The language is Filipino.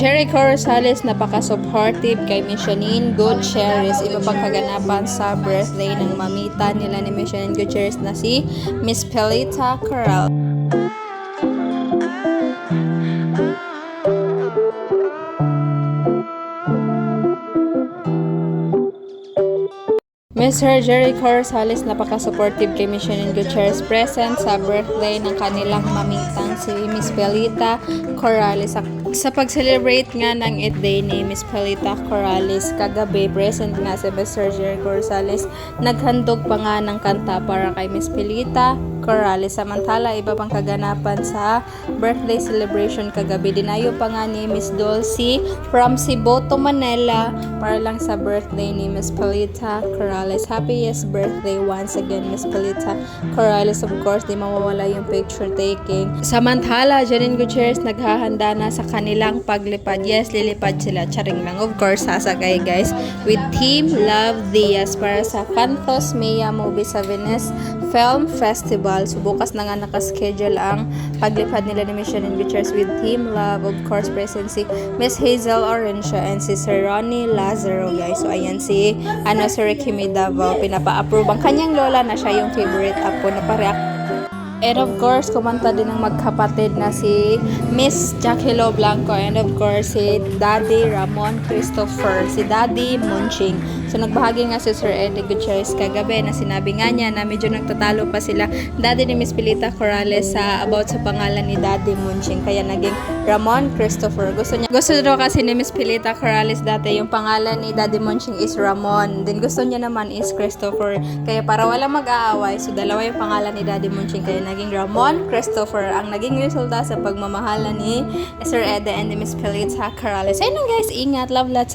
Jericho Rosales napaka-supportive kay Miss Janine Gutierrez. Iba pang kaganapan sa birthday ng mamita nila ni Miss Janine Gutierrez na si Miss Pelita Coral. Mr. Jericho Rosales napaka-supportive kay Miss Janine Gutierrez present sa birthday ng kanilang mamintang si Miss Pelita Corrales. Sa pag-celebrate nga ng 8th day ni Miss Pelita Corrales kagabi, present nga si Mr. Jericho Rosales. Naghandog pa nga ng kanta para kay Miss Pelita Corrales. Samantala, iba pang kaganapan sa birthday celebration kagabi. Dinayo pa nga ni Miss Dulcie from Cebu to Manila para lang sa birthday ni Miss Pelita Corrales. Happiest birthday once again, Miss Pelita Corrales. Of course, di mawawala yung picture taking. Samantala, Janine Gutierrez naghahanda na sa kanilang paglipad. Yes, lilipad sila. Charing lang. Of course, sasakay guys with Team Love Diaz para sa Cantos Mia Movie sa Venice Film Festival. So, bukas na nga nakaschedule ang paglipad nila ni Miss Janine Gutierrez with Team Love. Of course, present si Miss Hazel Orencia and si Sir Ronnie Lazaro, guys. So, ayan si Sir Ricky Davao. Pinapa-approve ang kanyang lola na siya yung favorite apo na pareak. And of course, kumanta din ng magkapatid na si Miss Jackie Lo Blanco and of course si Daddy Ramon Christopher, si Daddy Munching. So nagbahagi nga si Sir Eddie Gutierrez kagabi na sinabi nga niya na medyo nagtatalo pa sila Daddy ni Miss Pelita Corrales sa about sa pangalan ni Daddy Munching. Kaya naging Ramon Christopher. Gusto daw kasi ni Miss Pelita Corrales dati yung pangalan ni Daddy Munching is Ramon. Then gusto niya naman is Christopher. Kaya para walang mag-aaway, so dalawa yung pangalan ni Daddy Munching. Kaya naging Ramon Christopher ang naging resulta sa pagmamahala ni Sir Ede and ni Miss Pelita Corrales. Ayun guys, ingat, love lots.